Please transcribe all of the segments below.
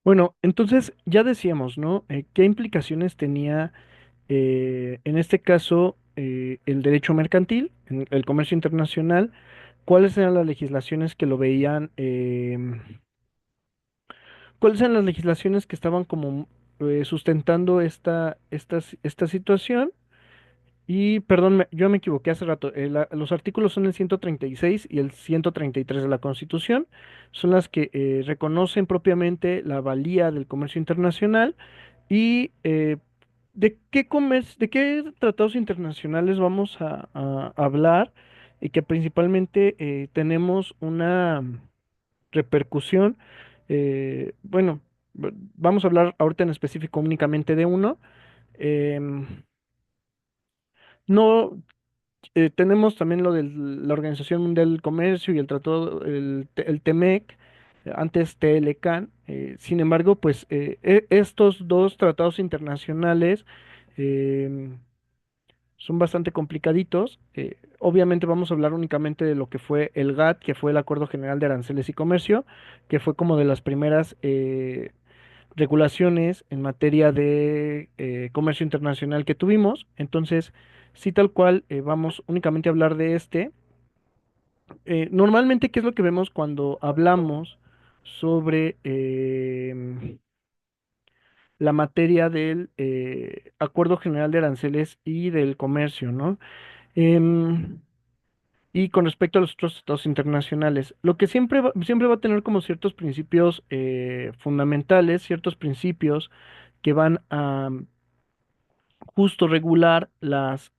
Bueno, entonces ya decíamos, ¿no? ¿Qué implicaciones tenía, en este caso, el derecho mercantil, el comercio internacional? ¿Cuáles eran las legislaciones que lo veían? ¿Cuáles eran las legislaciones que estaban como sustentando esta situación? Y, perdón, yo me equivoqué hace rato. Los artículos son el 136 y el 133 de la Constitución. Son las que reconocen propiamente la valía del comercio internacional y de qué tratados internacionales vamos a hablar y que principalmente tenemos una repercusión. Bueno, vamos a hablar ahorita en específico únicamente de uno. Em, no Tenemos también lo de la Organización Mundial del Comercio y el tratado, el TEMEC, antes TLCAN. Sin embargo, pues estos dos tratados internacionales em, son bastante complicaditos. Obviamente vamos a hablar únicamente de lo que fue el GATT, que fue el Acuerdo General de Aranceles y Comercio, que fue como de las primeras regulaciones en materia de comercio internacional que tuvimos. Entonces, sí, tal cual, vamos únicamente a hablar de este. Normalmente, ¿qué es lo que vemos cuando hablamos sobre la materia del Acuerdo General de Aranceles y del Comercio, ¿no? Em, y con respecto a los otros tratados internacionales, lo que siempre va a tener como ciertos principios fundamentales, ciertos principios que van a justo regular las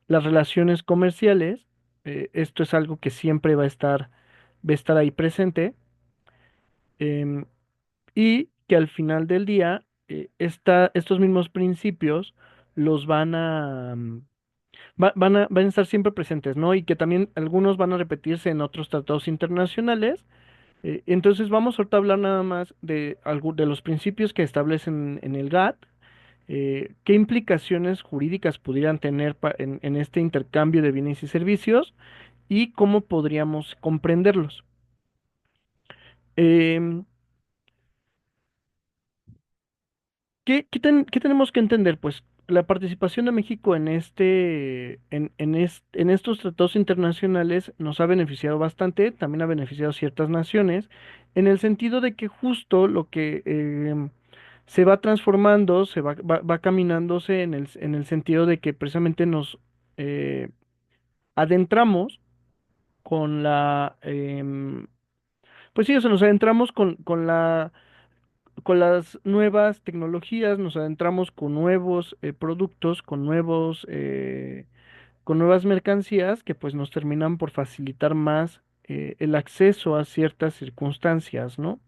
relaciones comerciales. Esto es algo que siempre va a estar ahí presente, em, y que al final del día, estos mismos principios los van a estar siempre presentes, ¿no? Y que también algunos van a repetirse en otros tratados internacionales. Entonces vamos ahorita a hablar nada más de los principios que establecen en el GATT. ¿Qué implicaciones jurídicas pudieran tener en este intercambio de bienes y servicios y cómo podríamos comprenderlos? Em, qué tenemos que entender? Pues la participación de México en estos tratados internacionales nos ha beneficiado bastante, también ha beneficiado a ciertas naciones, en el sentido de que justo lo que se va transformando, va caminándose en el sentido de que precisamente nos eh, adentramos con pues sí, o sea, nos adentramos con las nuevas tecnologías, nos adentramos con nuevos productos, con nuevas mercancías que pues nos terminan por facilitar más el acceso a ciertas circunstancias, ¿no?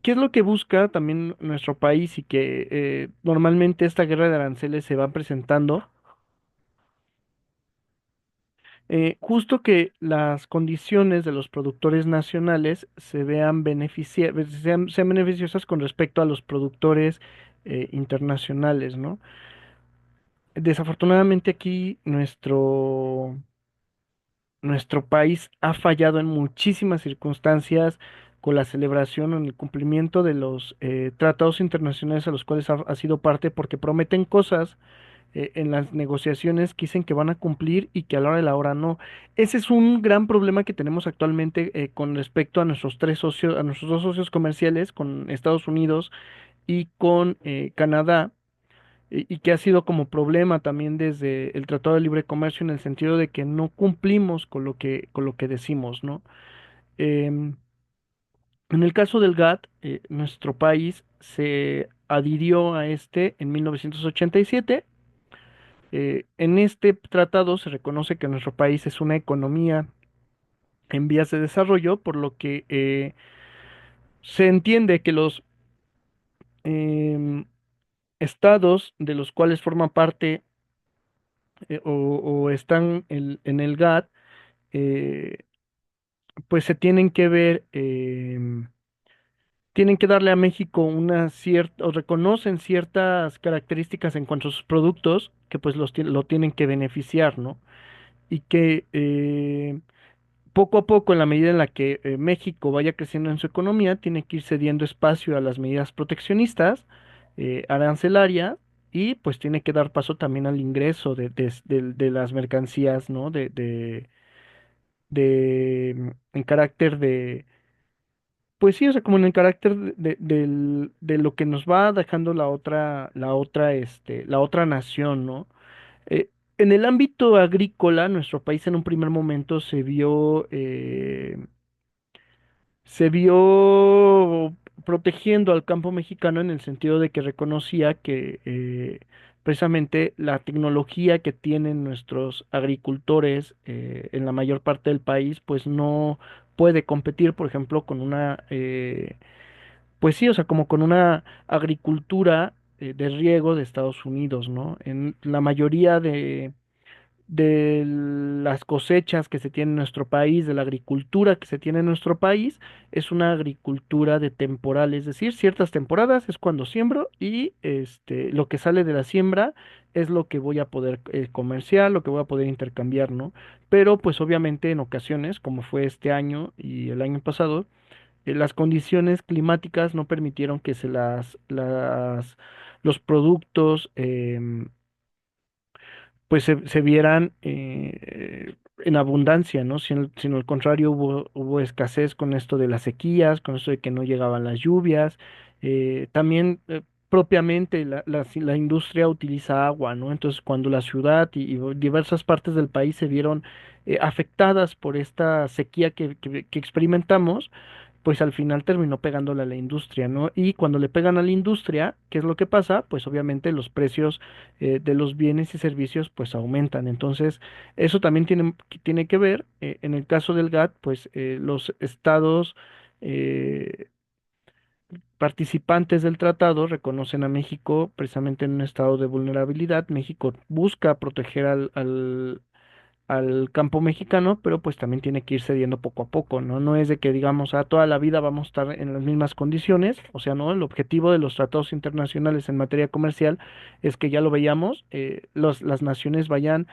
¿Qué es lo que busca también nuestro país y que normalmente esta guerra de aranceles se va presentando? Justo que las condiciones de los productores nacionales sean beneficiosas con respecto a los productores internacionales, ¿no? Desafortunadamente aquí nuestro país ha fallado en muchísimas circunstancias con la celebración o en el cumplimiento de los tratados internacionales a los cuales ha sido parte, porque prometen cosas en las negociaciones que dicen que van a cumplir y que a la hora de la hora no. Ese es un gran problema que tenemos actualmente con respecto a a nuestros dos socios comerciales, con Estados Unidos y con Canadá, y que ha sido como problema también desde el Tratado de Libre Comercio, en el sentido de que no cumplimos con lo que decimos, ¿no? Em, en el caso del GATT, nuestro país se adhirió a este en 1987. En este tratado se reconoce que nuestro país es una economía en vías de desarrollo, por lo que se entiende que los em, estados de los cuales forman parte o están en el GATT, eh, pues se tienen que ver, tienen que darle a México una cierta, o reconocen ciertas características en cuanto a sus productos que pues lo tienen que beneficiar, ¿no? Y que poco a poco, en la medida en la que México vaya creciendo en su economía, tiene que ir cediendo espacio a las medidas proteccionistas, arancelarias, y pues tiene que dar paso también al ingreso de las mercancías, ¿no? En carácter de, pues sí, o sea, como en el carácter de lo que nos va dejando la otra nación, ¿no? Eh, en el ámbito agrícola, nuestro país en un primer momento se vio protegiendo al campo mexicano en el sentido de que reconocía que precisamente la tecnología que tienen nuestros agricultores en la mayor parte del país, pues no puede competir, por ejemplo, pues sí, o sea, como con una agricultura de riego de Estados Unidos, ¿no? En la mayoría de las cosechas que se tiene en nuestro país, de la agricultura que se tiene en nuestro país, es una agricultura de temporal, es decir, ciertas temporadas es cuando siembro y lo que sale de la siembra es lo que voy a poder comerciar, lo que voy a poder intercambiar, ¿no? Pero pues obviamente en ocasiones, como fue este año y el año pasado, las condiciones climáticas no permitieron que los productos pues se vieran en abundancia, ¿no? Sino al contrario hubo escasez con esto de las sequías, con esto de que no llegaban las lluvias. También propiamente la industria utiliza agua, ¿no? Entonces cuando la ciudad y diversas partes del país se vieron afectadas por esta sequía que experimentamos, pues al final terminó pegándole a la industria, ¿no? Y cuando le pegan a la industria, ¿qué es lo que pasa? Pues obviamente los precios de los bienes y servicios pues aumentan. Entonces, eso también tiene que ver, en el caso del GATT, pues los estados eh, participantes del tratado reconocen a México precisamente en un estado de vulnerabilidad. México busca proteger al campo mexicano, pero pues también tiene que ir cediendo poco a poco, ¿no? No es de que digamos, toda la vida vamos a estar en las mismas condiciones, o sea, ¿no? El objetivo de los tratados internacionales en materia comercial es que ya lo veíamos, las naciones vayan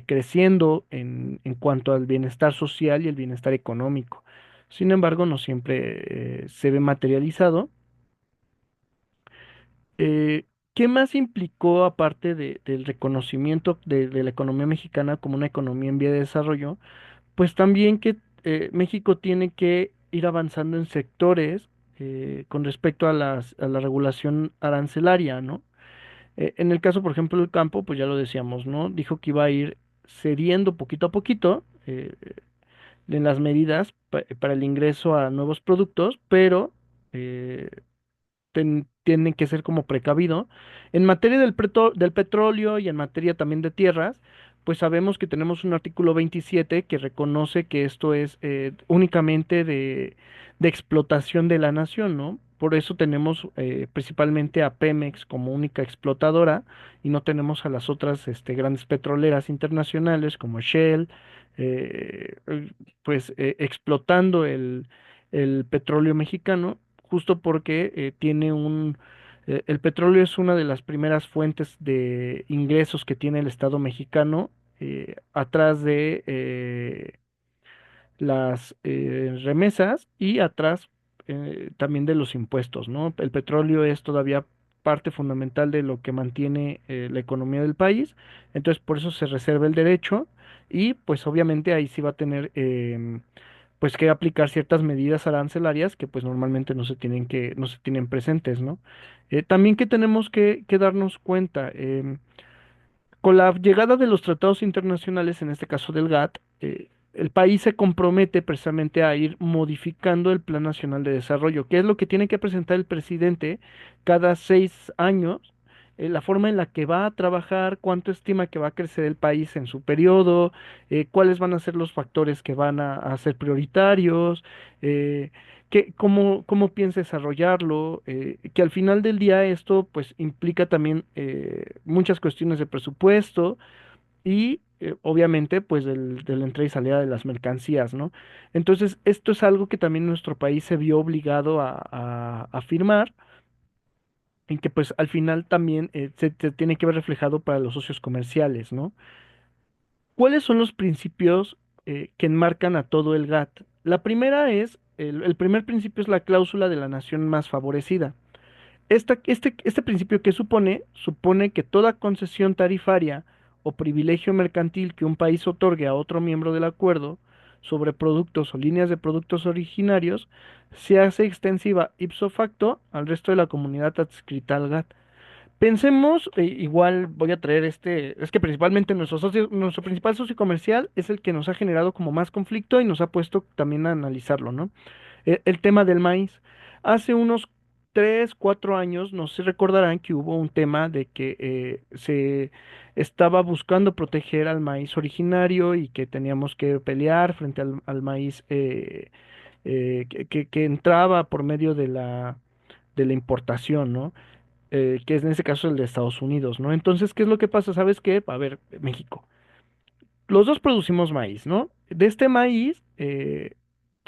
creciendo en cuanto al bienestar social y el bienestar económico. Sin embargo, no siempre se ve materializado. Eh, ¿Qué más implicó, aparte del reconocimiento de la economía mexicana como una economía en vía de desarrollo? Pues también que México tiene que ir avanzando en sectores con respecto a a la regulación arancelaria, ¿no? En el caso, por ejemplo, del campo, pues ya lo decíamos, ¿no? Dijo que iba a ir cediendo poquito a poquito en las medidas para el ingreso a nuevos productos, pero eh, tienen que ser como precavido. En materia del petróleo y en materia también de tierras, pues sabemos que tenemos un artículo 27 que reconoce que esto es únicamente de explotación de la nación, ¿no? Por eso tenemos principalmente a Pemex como única explotadora y no tenemos a las otras grandes petroleras internacionales como Shell, pues explotando el petróleo mexicano justo porque el petróleo es una de las primeras fuentes de ingresos que tiene el Estado mexicano, atrás de las remesas y atrás también de los impuestos, ¿no? El petróleo es todavía parte fundamental de lo que mantiene la economía del país, entonces por eso se reserva el derecho y pues obviamente ahí sí va a tener pues que aplicar ciertas medidas arancelarias que pues normalmente no se tienen presentes, ¿no? También que tenemos que darnos cuenta, con la llegada de los tratados internacionales, en este caso del GATT, el país se compromete precisamente a ir modificando el Plan Nacional de Desarrollo, que es lo que tiene que presentar el presidente cada 6 años, la forma en la que va a trabajar, cuánto estima que va a crecer el país en su periodo, cuáles van a ser los factores que van a ser prioritarios, cómo piensa desarrollarlo, que al final del día esto pues implica también muchas cuestiones de presupuesto y obviamente pues de la entrada y salida de las mercancías, ¿no? Entonces esto es algo que también nuestro país se vio obligado a firmar, en que pues al final también se tiene que ver reflejado para los socios comerciales, ¿no? ¿Cuáles son los principios que enmarcan a todo el GATT. La primera es, el primer principio es la cláusula de la nación más favorecida. Este principio que supone, supone que toda concesión tarifaria o privilegio mercantil que un país otorgue a otro miembro del acuerdo sobre productos o líneas de productos originarios se hace extensiva ipso facto al resto de la comunidad adscrita al GATT. Pensemos, igual voy a traer es que principalmente nuestro principal socio comercial es el que nos ha generado como más conflicto y nos ha puesto también a analizarlo, ¿no? El tema del maíz. Hace unos 3, 4 años, no se recordarán que hubo un tema de que se estaba buscando proteger al maíz originario y que teníamos que pelear frente al maíz que entraba por medio de la importación, ¿no? Que es en ese caso el de Estados Unidos, ¿no? Entonces, ¿qué es lo que pasa? ¿Sabes qué? A ver, México. Los dos producimos maíz, ¿no? De este maíz,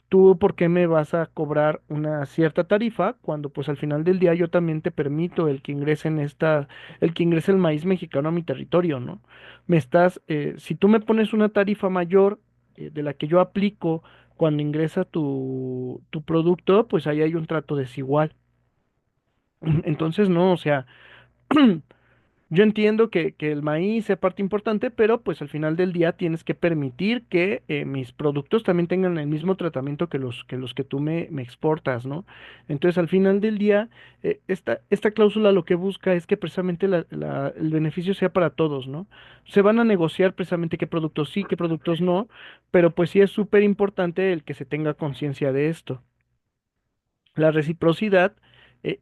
¿tú por qué me vas a cobrar una cierta tarifa cuando pues al final del día yo también te permito el que ingrese el maíz mexicano a mi territorio, ¿no? Si tú me pones una tarifa mayor de la que yo aplico cuando ingresa tu producto, pues ahí hay un trato desigual. Entonces, no, o sea, yo entiendo que el maíz sea parte importante, pero pues al final del día tienes que permitir que mis productos también tengan el mismo tratamiento que los que tú me exportas, ¿no? Entonces al final del día, esta cláusula lo que busca es que precisamente el beneficio sea para todos, ¿no? Se van a negociar precisamente qué productos sí, qué productos no, pero pues sí es súper importante el que se tenga conciencia de esto. La reciprocidad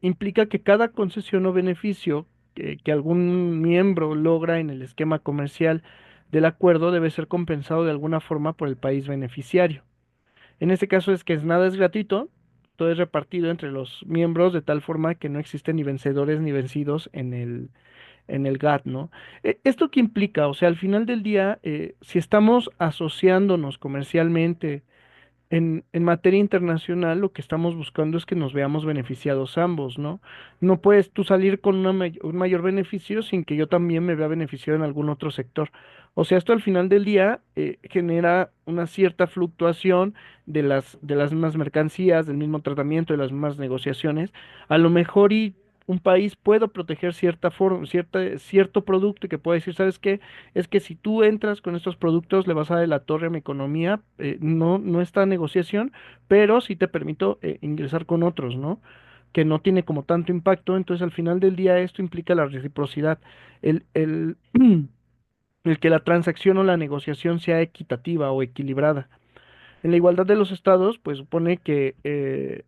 implica que cada concesión o beneficio que algún miembro logra en el esquema comercial del acuerdo debe ser compensado de alguna forma por el país beneficiario. En este caso es que nada es gratuito, todo es repartido entre los miembros de tal forma que no existen ni vencedores ni vencidos en el GATT, ¿no? ¿Esto qué implica? O sea, al final del día, si estamos asociándonos comercialmente, en materia internacional, lo que estamos buscando es que nos veamos beneficiados ambos, ¿no? No puedes tú salir con un mayor beneficio sin que yo también me vea beneficiado en algún otro sector. O sea, esto al final del día genera una cierta fluctuación de las mismas mercancías, del mismo tratamiento, de las mismas negociaciones. A lo mejor un país puede proteger cierta forma, cierto producto y que puede decir, ¿sabes qué? Es que si tú entras con estos productos le vas a dar la torre a mi economía, no está negociación, pero sí te permito ingresar con otros, ¿no? Que no tiene como tanto impacto, entonces al final del día esto implica la reciprocidad, el, el que la transacción o la negociación sea equitativa o equilibrada. En la igualdad de los estados, pues supone que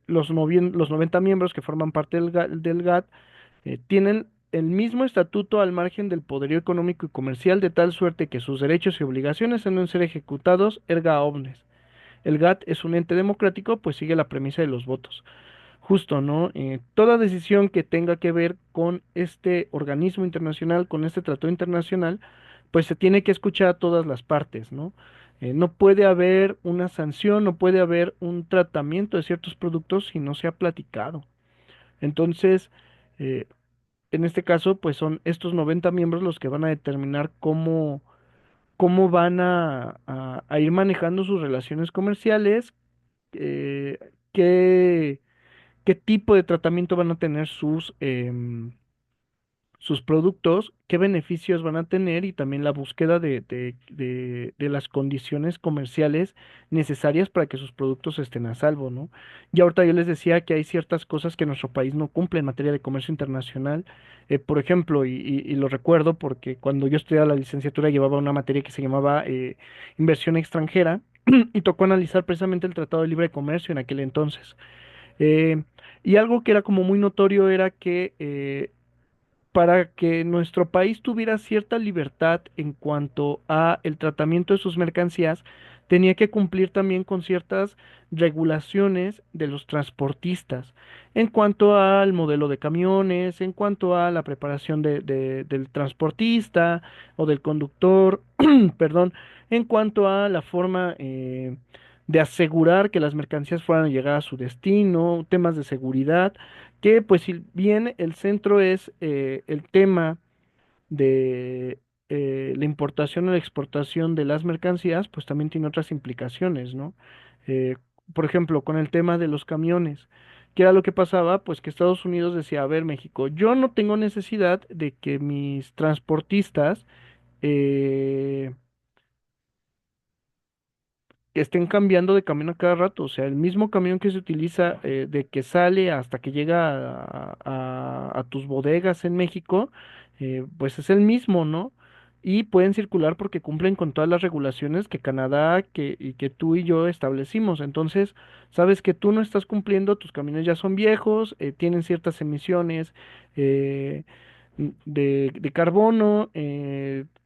los 90 miembros que forman parte del GATT tienen el mismo estatuto al margen del poderío económico y comercial, de tal suerte que sus derechos y obligaciones deben ser ejecutados erga omnes. El GATT es un ente democrático, pues sigue la premisa de los votos. Justo, ¿no? Toda decisión que tenga que ver con este organismo internacional, con este tratado internacional, pues se tiene que escuchar a todas las partes, ¿no? No puede haber una sanción, no puede haber un tratamiento de ciertos productos si no se ha platicado. Entonces, eh, en este caso, pues son estos 90 miembros los que van a determinar cómo van a ir manejando sus relaciones comerciales, eh, qué, qué tipo de tratamiento van a tener sus productos, qué beneficios van a tener y también la búsqueda de las condiciones comerciales necesarias para que sus productos estén a salvo, ¿no? Y ahorita yo les decía que hay ciertas cosas que nuestro país no cumple en materia de comercio internacional. Por ejemplo, y lo recuerdo porque cuando yo estudiaba la licenciatura llevaba una materia que se llamaba inversión extranjera y tocó analizar precisamente el Tratado de Libre Comercio en aquel entonces. Eh, y algo que era como muy notorio era que para que nuestro país tuviera cierta libertad en cuanto a el tratamiento de sus mercancías, tenía que cumplir también con ciertas regulaciones de los transportistas, en cuanto al modelo de camiones, en cuanto a la preparación del transportista o del conductor, perdón, en cuanto a la forma de asegurar que las mercancías fueran a llegar a su destino, temas de seguridad que pues si bien el centro es el tema de, la importación o la exportación de las mercancías, pues también tiene otras implicaciones, ¿no? Eh, por ejemplo, con el tema de los camiones, ¿qué era lo que pasaba? Pues que Estados Unidos decía, a ver, México, yo no tengo necesidad de que mis transportistas eh, que estén cambiando de camión a cada rato, o sea, el mismo camión que se utiliza de que sale hasta que llega a tus bodegas en México, pues es el mismo, ¿no? Y pueden circular porque cumplen con todas las regulaciones que Canadá y que tú y yo establecimos. Entonces, sabes que tú no estás cumpliendo, tus camiones ya son viejos, tienen ciertas emisiones eh, de carbono,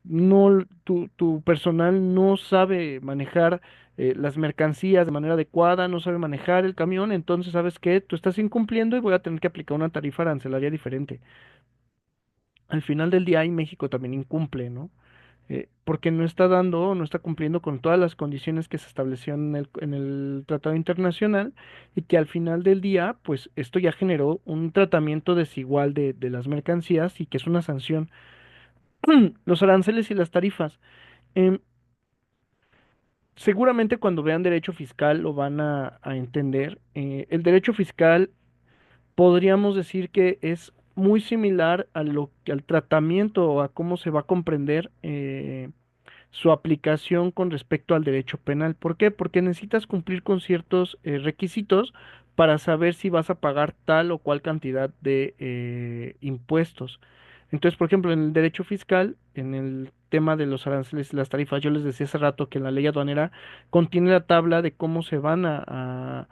no, tu personal no sabe manejar las mercancías de manera adecuada, no sabe manejar el camión, entonces, ¿sabes qué? Tú estás incumpliendo y voy a tener que aplicar una tarifa arancelaria diferente. Al final del día, ahí México también incumple, ¿no? Porque no está dando, no está cumpliendo con todas las condiciones que se establecieron en el tratado internacional y que al final del día, pues esto ya generó un tratamiento desigual de las mercancías y que es una sanción. Los aranceles y las tarifas. Em, Seguramente cuando vean derecho fiscal lo van a entender. El derecho fiscal podríamos decir que es muy similar al tratamiento o a cómo se va a comprender su aplicación con respecto al derecho penal. ¿Por qué? Porque necesitas cumplir con ciertos requisitos para saber si vas a pagar tal o cual cantidad de impuestos. Entonces, por ejemplo, en el derecho fiscal, en el tema de los aranceles y las tarifas, yo les decía hace rato que la ley aduanera contiene la tabla de cómo se van a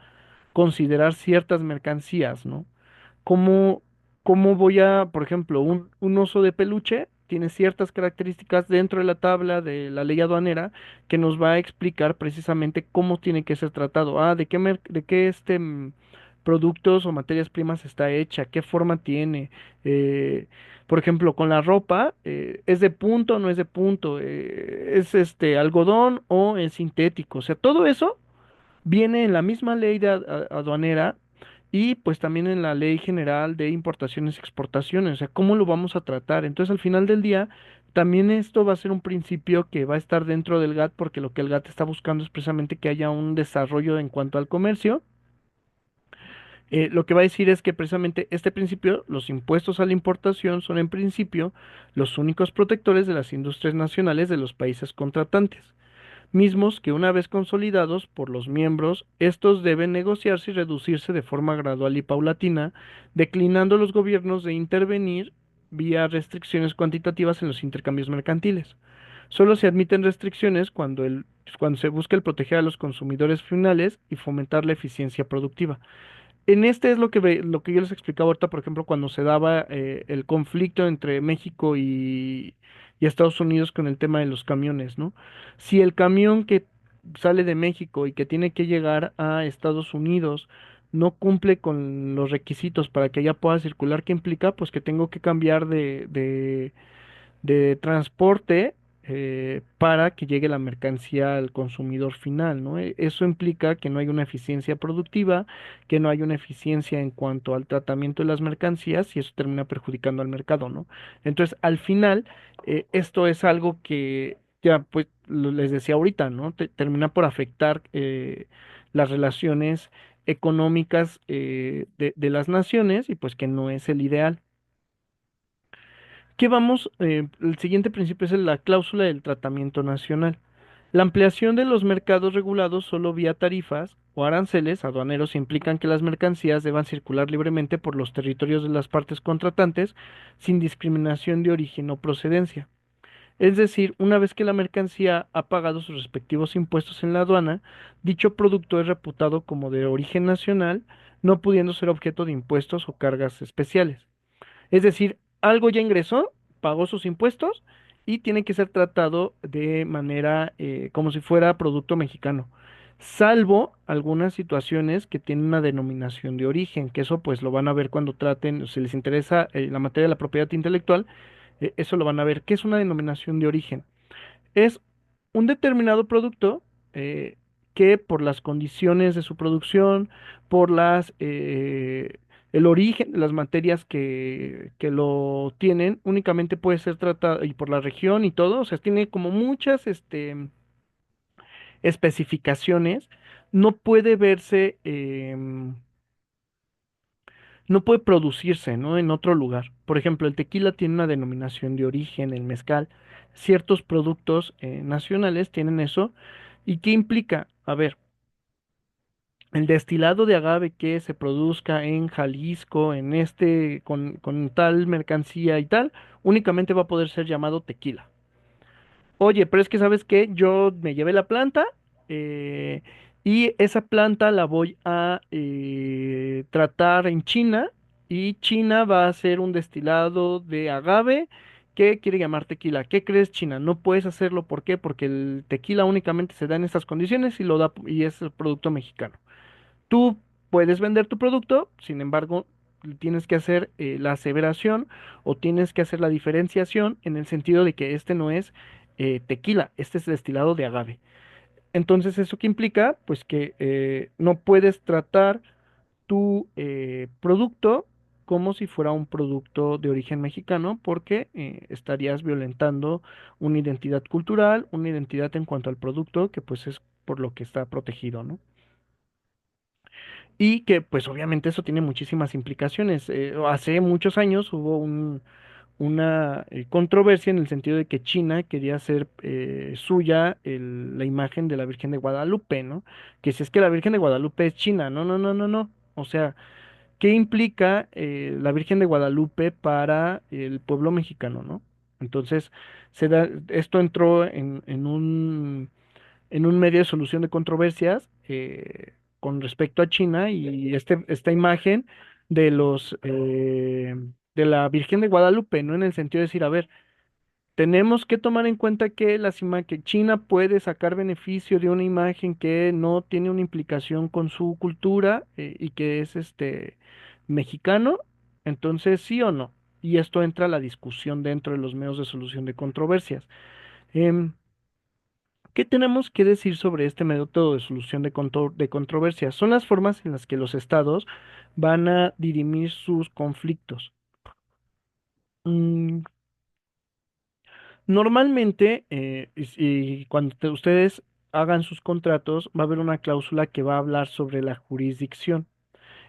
considerar ciertas mercancías, ¿no? ¿Cómo, cómo voy a, por ejemplo, un oso de peluche tiene ciertas características dentro de la tabla de la ley aduanera que nos va a explicar precisamente cómo tiene que ser tratado? Ah, de qué productos o materias primas está hecha, qué forma tiene. Por ejemplo, con la ropa, ¿es de punto o no es de punto? ¿Es este algodón o es sintético? O sea, todo eso viene en la misma ley aduanera y pues también en la ley general de importaciones y exportaciones, o sea, ¿cómo lo vamos a tratar? Entonces, al final del día, también esto va a ser un principio que va a estar dentro del GATT porque lo que el GATT está buscando es precisamente que haya un desarrollo en cuanto al comercio. Lo que va a decir es que precisamente este principio, los impuestos a la importación son en principio los únicos protectores de las industrias nacionales de los países contratantes mismos que una vez consolidados por los miembros, estos deben negociarse y reducirse de forma gradual y paulatina, declinando los gobiernos de intervenir vía restricciones cuantitativas en los intercambios mercantiles. Solo se admiten restricciones cuando se busca el proteger a los consumidores finales y fomentar la eficiencia productiva. En este es lo que yo les explicaba ahorita, por ejemplo, cuando se daba el conflicto entre México y Estados Unidos con el tema de los camiones, ¿no? Si el camión que sale de México y que tiene que llegar a Estados Unidos no cumple con los requisitos para que allá pueda circular, ¿qué implica? Pues que tengo que cambiar de transporte para que llegue la mercancía al consumidor final, ¿no? Eso implica que no hay una eficiencia productiva, que no hay una eficiencia en cuanto al tratamiento de las mercancías y eso termina perjudicando al mercado, ¿no? Entonces, al final, esto es algo que ya, pues, les decía ahorita, ¿no? Termina por afectar las relaciones económicas de las naciones y pues que no es el ideal. ¿Qué vamos? El siguiente principio es la cláusula del tratamiento nacional. La ampliación de los mercados regulados solo vía tarifas o aranceles aduaneros implican que las mercancías deban circular libremente por los territorios de las partes contratantes sin discriminación de origen o procedencia. Es decir, una vez que la mercancía ha pagado sus respectivos impuestos en la aduana, dicho producto es reputado como de origen nacional, no pudiendo ser objeto de impuestos o cargas especiales. Es decir, algo ya ingresó, pagó sus impuestos y tiene que ser tratado de manera como si fuera producto mexicano, salvo algunas situaciones que tienen una denominación de origen, que eso pues lo van a ver cuando traten, si les interesa la materia de la propiedad intelectual, eso lo van a ver. ¿Qué es una denominación de origen? Es un determinado producto que por las condiciones de su producción, por las el origen de las materias que lo tienen únicamente puede ser tratado y por la región y todo, o sea, tiene como muchas especificaciones, no puede verse, no puede producirse, ¿no? En otro lugar. Por ejemplo, el tequila tiene una denominación de origen, el mezcal, ciertos productos nacionales tienen eso. ¿Y qué implica? A ver, el destilado de agave que se produzca en Jalisco, con tal mercancía y tal, únicamente va a poder ser llamado tequila. Oye, pero es que sabes que yo me llevé la planta eh, y esa planta la voy a tratar en China y China va a hacer un destilado de agave que quiere llamar tequila. ¿Qué crees, China? No puedes hacerlo. ¿Por qué? Porque el tequila únicamente se da en estas condiciones y lo da y es el producto mexicano. Tú puedes vender tu producto, sin embargo, tienes que hacer la aseveración o tienes que hacer la diferenciación en el sentido de que este no es tequila, este es destilado de agave. Entonces, ¿eso qué implica? Pues que no puedes tratar tu producto como si fuera un producto de origen mexicano, porque estarías violentando una identidad cultural, una identidad en cuanto al producto, que pues es por lo que está protegido, ¿no? Y que pues obviamente eso tiene muchísimas implicaciones. Hace muchos años hubo una controversia en el sentido de que China quería hacer suya la imagen de la Virgen de Guadalupe, ¿no? Que si es que la Virgen de Guadalupe es China, no, no, no, no, no. O sea, ¿qué implica la Virgen de Guadalupe para el pueblo mexicano, ¿no? Entonces, esto entró en un medio de solución de controversias con respecto a China y esta imagen de de la Virgen de Guadalupe, ¿no? En el sentido de decir, a ver, tenemos que tomar en cuenta que que China puede sacar beneficio de una imagen que no tiene una implicación con su cultura y que es mexicano, entonces sí o no. Y esto entra a la discusión dentro de los medios de solución de controversias. Em, ¿Qué tenemos que decir sobre este método de solución de controversias? Son las formas en las que los estados van a dirimir sus conflictos. Mm, Normalmente, y cuando ustedes hagan sus contratos, va a haber una cláusula que va a hablar sobre la jurisdicción.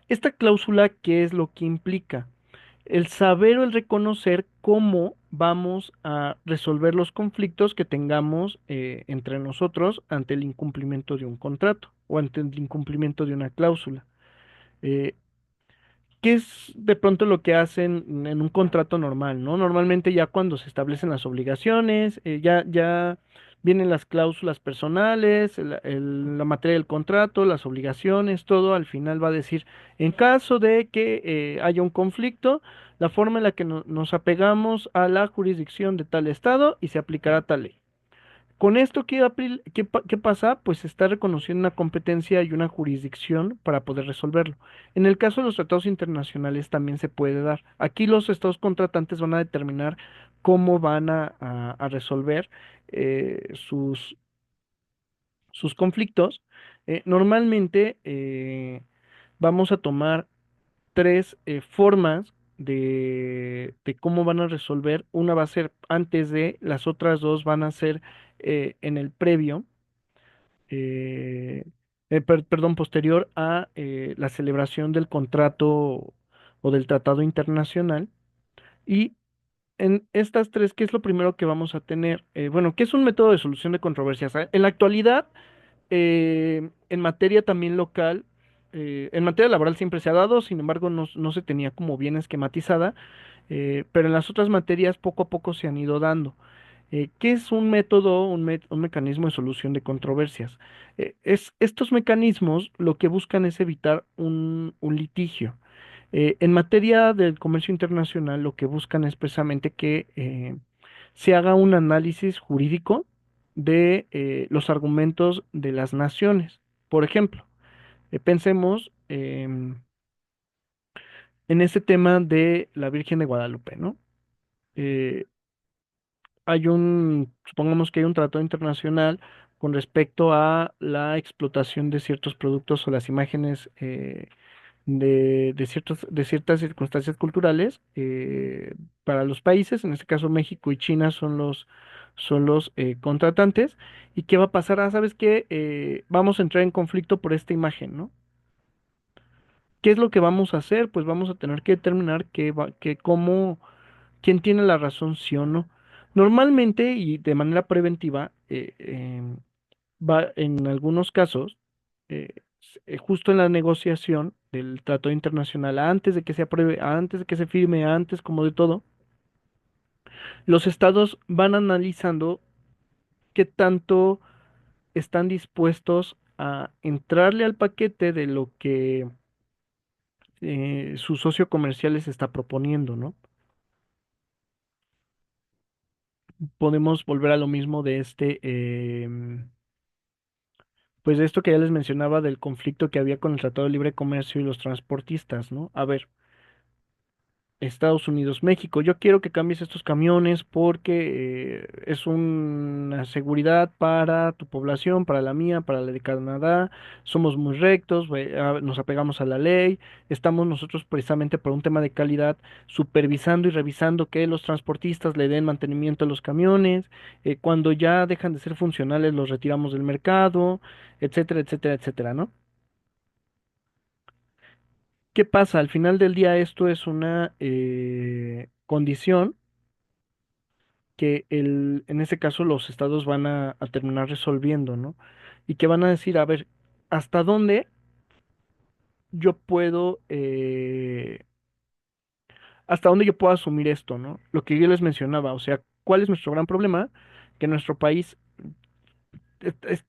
Esta cláusula, ¿qué es lo que implica? El saber o el reconocer cómo vamos a resolver los conflictos que tengamos entre nosotros ante el incumplimiento de un contrato o ante el incumplimiento de una cláusula. Eh, ¿Qué es de pronto lo que hacen en un contrato normal, ¿no? Normalmente ya cuando se establecen las obligaciones, ya vienen las cláusulas personales, la materia del contrato, las obligaciones, todo al final va a decir, en caso de que haya un conflicto, la forma en la que nos apegamos a la jurisdicción de tal estado y se aplicará tal ley. Con esto, ¿qué pasa? Pues se está reconociendo una competencia y una jurisdicción para poder resolverlo. En el caso de los tratados internacionales también se puede dar. Aquí los estados contratantes van a determinar cómo van a resolver sus conflictos. Normalmente vamos a tomar tres formas de cómo van a resolver. Una va a ser antes de, las otras dos van a ser en el previo, perdón, posterior a la celebración del contrato o del tratado internacional. Y en estas tres, ¿qué es lo primero que vamos a tener? Bueno, ¿qué es un método de solución de controversias? En la actualidad, en materia también local, en materia laboral siempre se ha dado, sin embargo, no se tenía como bien esquematizada, pero en las otras materias poco a poco se han ido dando. ¿Qué es un método, un mecanismo de solución de controversias? Estos mecanismos lo que buscan es evitar un litigio. En materia del comercio internacional, lo que buscan es precisamente que se haga un análisis jurídico de los argumentos de las naciones. Por ejemplo, pensemos en este tema de la Virgen de Guadalupe, ¿no? Eh, supongamos que hay un tratado internacional con respecto a la explotación de ciertos productos o las imágenes de ciertas circunstancias culturales para los países, en este caso México y China son los contratantes. ¿Y qué va a pasar? Ah, ¿sabes qué? Vamos a entrar en conflicto por esta imagen, ¿no? ¿Qué es lo que vamos a hacer? Pues vamos a tener que determinar quién tiene la razón, sí o no. Normalmente y de manera preventiva, va en algunos casos, justo en la negociación del Tratado Internacional, antes de que se apruebe, antes de que se firme, antes como de todo, los estados van analizando qué tanto están dispuestos a entrarle al paquete de lo que su socio comercial les está proponiendo, ¿no? Podemos volver a lo mismo de pues de esto que ya les mencionaba del conflicto que había con el Tratado de Libre Comercio y los transportistas, ¿no? A ver, Estados Unidos, México, yo quiero que cambies estos camiones porque es una seguridad para tu población, para la mía, para la de Canadá, somos muy rectos, nos apegamos a la ley, estamos nosotros precisamente por un tema de calidad supervisando y revisando que los transportistas le den mantenimiento a los camiones, cuando ya dejan de ser funcionales los retiramos del mercado, etcétera, etcétera, etcétera, ¿no? ¿Qué pasa? Al final del día esto es una condición que en ese caso los estados van a terminar resolviendo, ¿no? Y que van a decir, a ver, ¿hasta dónde yo puedo, hasta dónde yo puedo asumir esto, ¿no? Lo que yo les mencionaba, o sea, ¿cuál es nuestro gran problema? Que nuestro país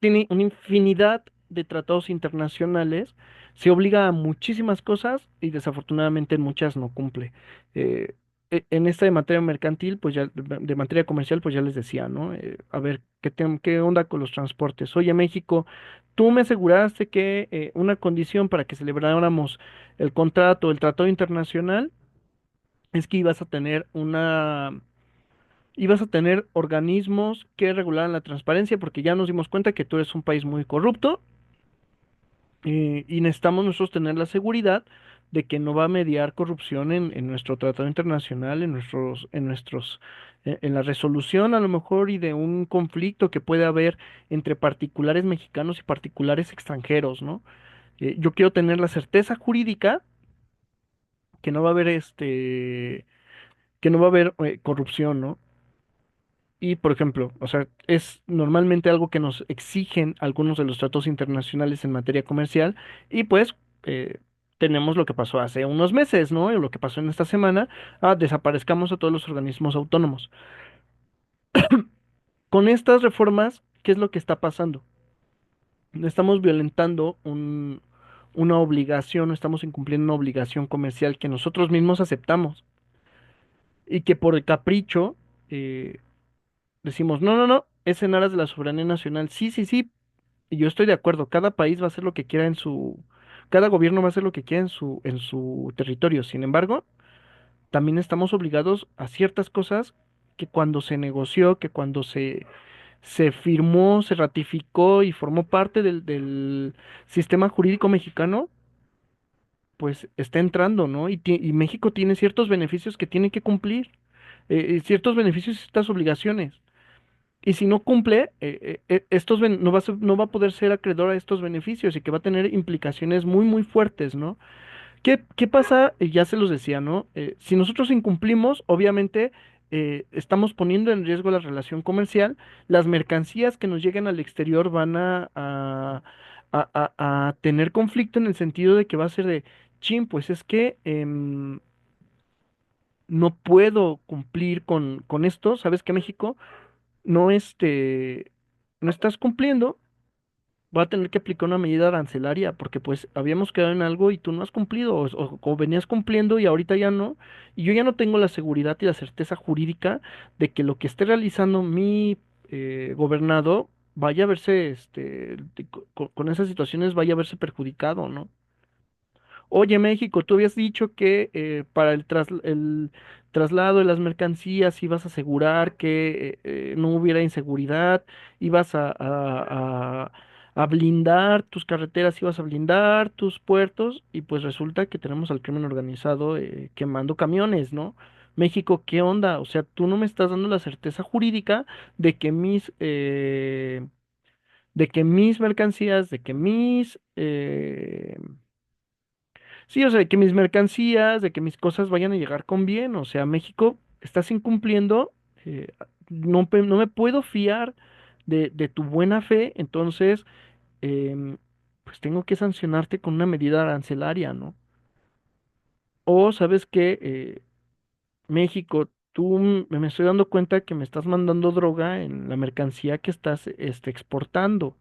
tiene una infinidad de tratados internacionales, se obliga a muchísimas cosas y desafortunadamente en muchas no cumple. Eh, en esta de materia mercantil, pues ya, de materia comercial, pues ya les decía, ¿no? A ver, ¿qué onda con los transportes? Oye, México, tú me aseguraste que una condición para que celebráramos el contrato, el tratado internacional, es que ibas a tener organismos que regularan la transparencia, porque ya nos dimos cuenta que tú eres un país muy corrupto y necesitamos nosotros tener la seguridad de que no va a mediar corrupción en nuestro tratado internacional, en la resolución a lo mejor y de un conflicto que puede haber entre particulares mexicanos y particulares extranjeros, ¿no? Yo quiero tener la certeza jurídica que no va a haber que no va a haber corrupción, ¿no? Y, por ejemplo, o sea, es normalmente algo que nos exigen algunos de los tratados internacionales en materia comercial y pues eh, tenemos lo que pasó hace unos meses, ¿no? Y lo que pasó en esta semana, desaparezcamos a todos los organismos autónomos. Con estas reformas, ¿qué es lo que está pasando? Estamos violentando una obligación, estamos incumpliendo una obligación comercial que nosotros mismos aceptamos y que por el capricho eh, decimos, no, no, no, es en aras de la soberanía nacional. Sí, sí, sí, y yo estoy de acuerdo, cada país va a hacer lo que quiera cada gobierno va a hacer lo que quiera en su territorio. Sin embargo, también estamos obligados a ciertas cosas que cuando se negoció, que cuando se firmó, se ratificó y formó parte del sistema jurídico mexicano, pues está entrando, ¿no? Y México tiene ciertos beneficios que tiene que cumplir, ciertos beneficios y ciertas obligaciones. Y si no cumple, no va a poder ser acreedor a estos beneficios y que va a tener implicaciones muy, muy fuertes, ¿no? ¿Qué pasa? Ya se los decía, ¿no? Si nosotros incumplimos, obviamente estamos poniendo en riesgo la relación comercial. Las mercancías que nos lleguen al exterior van a tener conflicto en el sentido de que va a ser de, chin, pues es que no puedo cumplir con esto. ¿Sabes qué, México? No, no estás cumpliendo, va a tener que aplicar una medida arancelaria, porque pues habíamos quedado en algo y tú no has cumplido, o venías cumpliendo y ahorita ya no, y yo ya no tengo la seguridad y la certeza jurídica de que lo que esté realizando mi gobernado vaya a verse, con esas situaciones vaya a verse perjudicado, ¿no? Oye, México, tú habías dicho que para el traslado de las mercancías ibas a asegurar que no hubiera inseguridad, ibas a blindar tus carreteras, ibas a blindar tus puertos y pues resulta que tenemos al crimen organizado quemando camiones, ¿no? México, ¿qué onda? O sea, tú no me estás dando la certeza jurídica de que mis mercancías, sí, o sea, de que mis mercancías, de que mis cosas vayan a llegar con bien. O sea, México, estás incumpliendo, eh, no me puedo fiar de tu buena fe, entonces pues tengo que sancionarte con una medida arancelaria, ¿no? O sabes que México, me estoy dando cuenta que me estás mandando droga en la mercancía que estás exportando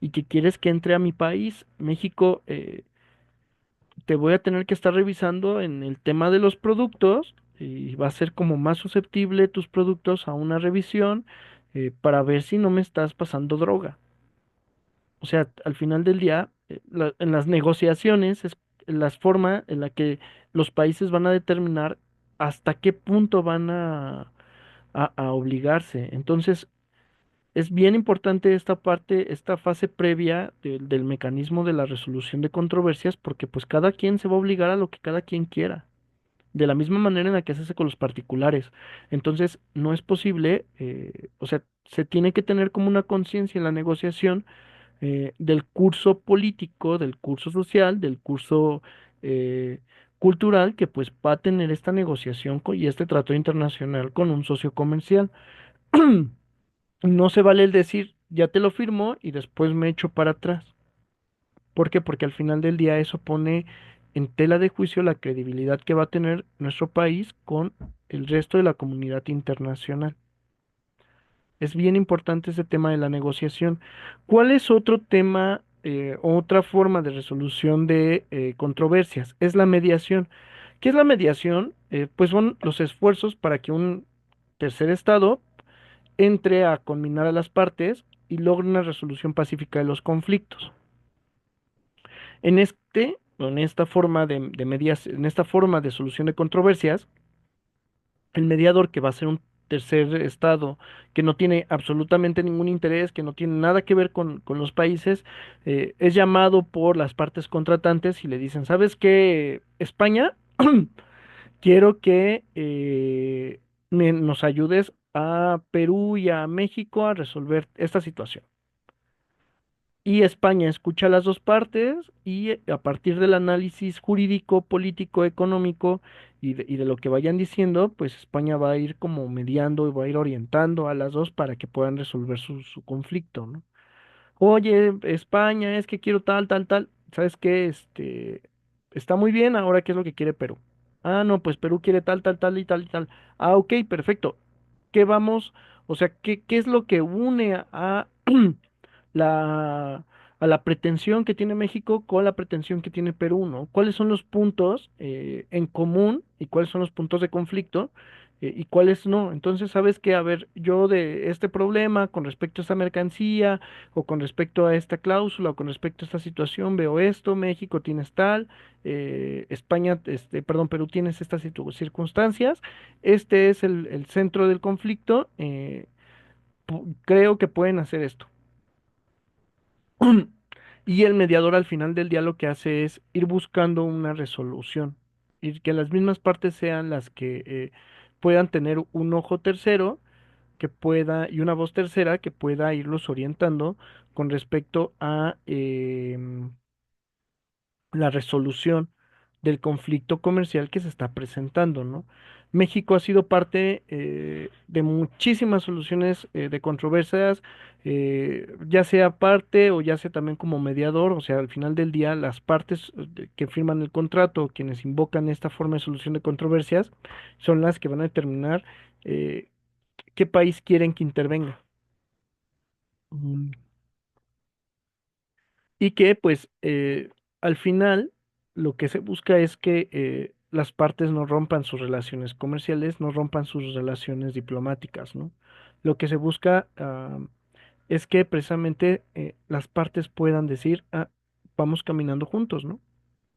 y que quieres que entre a mi país. México, te voy a tener que estar revisando en el tema de los productos y va a ser como más susceptible tus productos a una revisión para ver si no me estás pasando droga. O sea, al final del día, en las negociaciones es la forma en la que los países van a determinar hasta qué punto van a obligarse. Entonces, es bien importante esta parte, esta fase previa del mecanismo de la resolución de controversias, porque pues cada quien se va a obligar a lo que cada quien quiera. De la misma manera en la que se hace con los particulares. Entonces, no es posible, o sea, se tiene que tener como una conciencia en la negociación del curso político, del curso social, del curso eh, cultural que pues va a tener esta negociación y este trato internacional con un socio comercial. No se vale el decir, ya te lo firmo y después me echo para atrás. ¿Por qué? Porque al final del día eso pone en tela de juicio la credibilidad que va a tener nuestro país con el resto de la comunidad internacional. Es bien importante ese tema de la negociación. ¿Cuál es otro tema, otra forma de resolución de controversias? Es la mediación. ¿Qué es la mediación? Pues son los esfuerzos para que un tercer estado entre a conminar a las partes y logre una resolución pacífica de los conflictos. En esta forma en esta forma de solución de controversias, el mediador, que va a ser un tercer estado que no tiene absolutamente ningún interés, que no tiene nada que ver con los países, es llamado por las partes contratantes y le dicen, ¿sabes qué, España? Quiero que nos ayudes a Perú y a México a resolver esta situación. Y España escucha las dos partes y a partir del análisis jurídico, político, económico y de lo que vayan diciendo, pues España va a ir como mediando y va a ir orientando a las dos para que puedan resolver su conflicto, ¿no? Oye, España, es que quiero tal, tal, tal. ¿Sabes qué? Está muy bien, ahora qué es lo que quiere Perú. Ah, no, pues Perú quiere tal, tal, tal y tal y tal. Ah, ok, perfecto. ¿Qué vamos? O sea, ¿qué es lo que une la, a la pretensión que tiene México con la pretensión que tiene Perú, ¿no? ¿Cuáles son los puntos en común y cuáles son los puntos de conflicto y cuáles no? Entonces, sabes que, a ver, yo de este problema con respecto a esta mercancía o con respecto a esta cláusula o con respecto a esta situación veo esto, México tienes tal, España, perdón, Perú tienes estas circunstancias, este es el centro del conflicto, creo que pueden hacer esto. Y el mediador al final del día lo que hace es ir buscando una resolución y que las mismas partes sean las que puedan tener un ojo tercero que pueda y una voz tercera que pueda irlos orientando con respecto a la resolución del conflicto comercial que se está presentando, ¿no? México ha sido parte de muchísimas soluciones de controversias, ya sea parte o ya sea también como mediador, o sea, al final del día las partes que firman el contrato, quienes invocan esta forma de solución de controversias, son las que van a determinar eh, qué país quieren que intervenga. Mm. Y que pues al final lo que se busca es que las partes no rompan sus relaciones comerciales, no rompan sus relaciones diplomáticas, ¿no? Lo que se busca es que precisamente las partes puedan decir, ah, vamos caminando juntos, ¿no?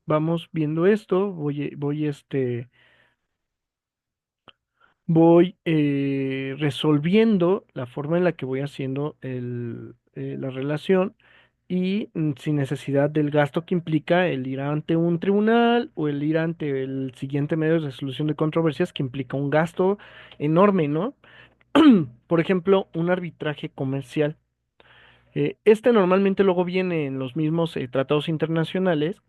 Vamos viendo esto, voy resolviendo la forma en la que voy haciendo la relación y sin necesidad del gasto que implica el ir ante un tribunal o el ir ante el siguiente medio de resolución de controversias que implica un gasto enorme, ¿no? Por ejemplo, un arbitraje comercial. Este normalmente luego viene en los mismos tratados internacionales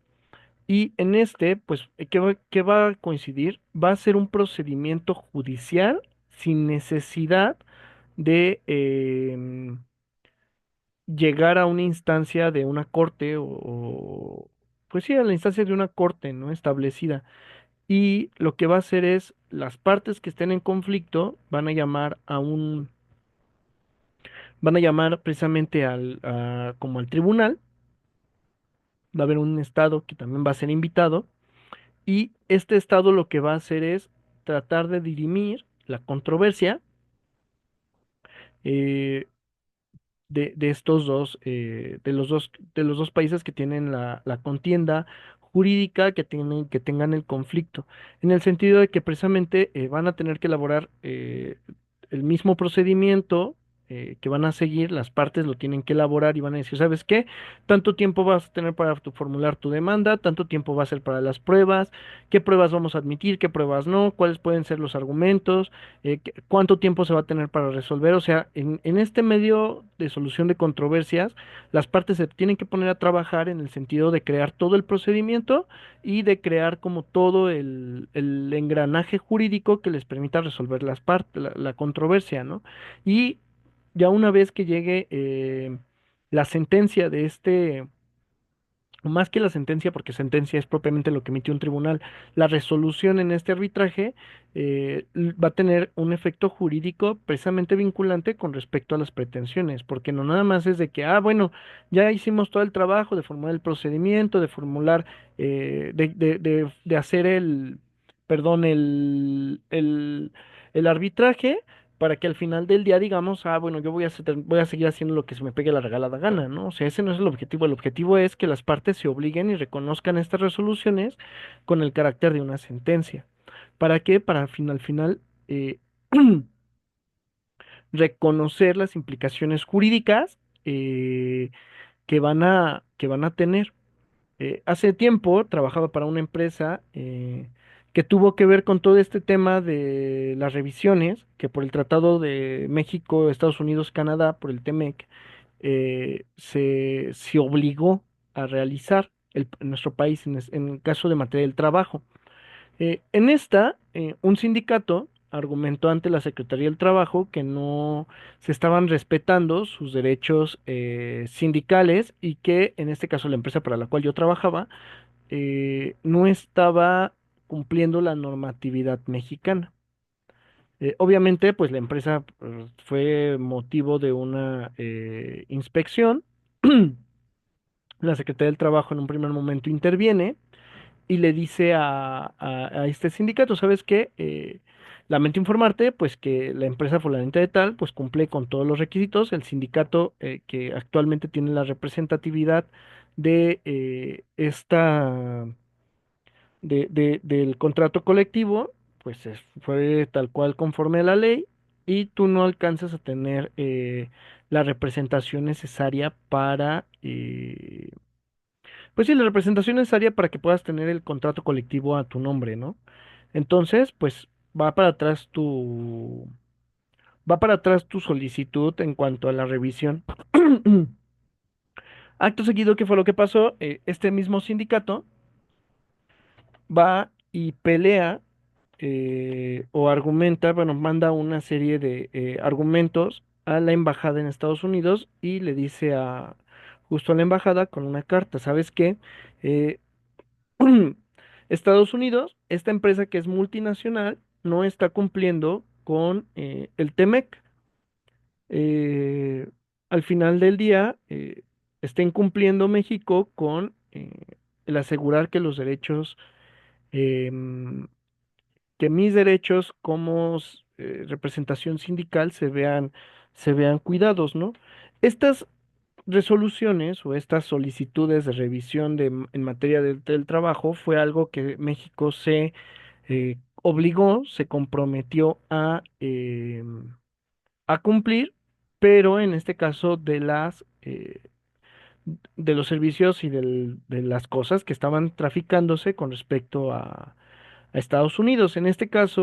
y en este, pues, qué va a coincidir? Va a ser un procedimiento judicial sin necesidad de llegar a una instancia de una corte pues sí, a la instancia de una corte, ¿no? Establecida. Y lo que va a hacer es, las partes que estén en conflicto van a llamar precisamente como al tribunal. Va a haber un estado que también va a ser invitado y este estado lo que va a hacer es tratar de dirimir la controversia eh, de estos dos, de los dos países que tienen la contienda jurídica, que tengan el conflicto, en el sentido de que precisamente van a tener que elaborar el mismo procedimiento que van a seguir, las partes lo tienen que elaborar y van a decir, ¿sabes qué? Tanto tiempo vas a tener para formular tu demanda, tanto tiempo va a ser para las pruebas, qué pruebas vamos a admitir, qué pruebas no, cuáles pueden ser los argumentos, cuánto tiempo se va a tener para resolver. O sea, en este medio de solución de controversias, las partes se tienen que poner a trabajar en el sentido de crear todo el procedimiento y de crear como todo el engranaje jurídico que les permita resolver la controversia, ¿no? Y ya una vez que llegue la sentencia de más que la sentencia, porque sentencia es propiamente lo que emite un tribunal, la resolución en este arbitraje va a tener un efecto jurídico precisamente vinculante con respecto a las pretensiones, porque no nada más es de que, bueno, ya hicimos todo el trabajo de formular el procedimiento, de formular, de hacer perdón, el arbitraje, para que al final del día digamos, bueno, yo voy a seguir haciendo lo que se me pegue la regalada gana, ¿no? O sea, ese no es el objetivo. El objetivo es que las partes se obliguen y reconozcan estas resoluciones con el carácter de una sentencia. ¿Para qué? Para al final eh, reconocer las implicaciones jurídicas que van a tener. Hace tiempo trabajaba para una empresa que tuvo que ver con todo este tema de las revisiones, que por el Tratado de México, Estados Unidos, Canadá, por el TEMEC, se obligó a realizar en nuestro país en el caso de materia del trabajo. En esta, un sindicato argumentó ante la Secretaría del Trabajo que no se estaban respetando sus derechos sindicales y que, en este caso, la empresa para la cual yo trabajaba no estaba cumpliendo la normatividad mexicana. Obviamente, pues la empresa fue motivo de una inspección. La Secretaría del Trabajo en un primer momento interviene y le dice a este sindicato, ¿sabes qué? Lamento informarte, pues que la empresa fulanita de tal, pues cumple con todos los requisitos. El sindicato que actualmente tiene la representatividad de del contrato colectivo, pues fue tal cual conforme a la ley y tú no alcanzas a tener la representación necesaria pues sí, la representación necesaria para que puedas tener el contrato colectivo a tu nombre, ¿no? Entonces, pues va para atrás va para atrás tu solicitud en cuanto a la revisión. Acto seguido, ¿qué fue lo que pasó? Este mismo sindicato va y pelea o argumenta, bueno, manda una serie de argumentos a la embajada en Estados Unidos y le dice justo a la embajada con una carta, ¿sabes qué? Eh, Estados Unidos, esta empresa que es multinacional, no está cumpliendo con el TEMEC. Eh, Al final del día, está incumpliendo México con el asegurar que los derechos em, que mis derechos como representación sindical se vean cuidados, ¿no? Estas resoluciones o estas solicitudes de revisión en materia del trabajo fue algo que México se obligó, se comprometió a cumplir, pero en este caso de los servicios y de las cosas que estaban traficándose con respecto a Estados Unidos. En este caso,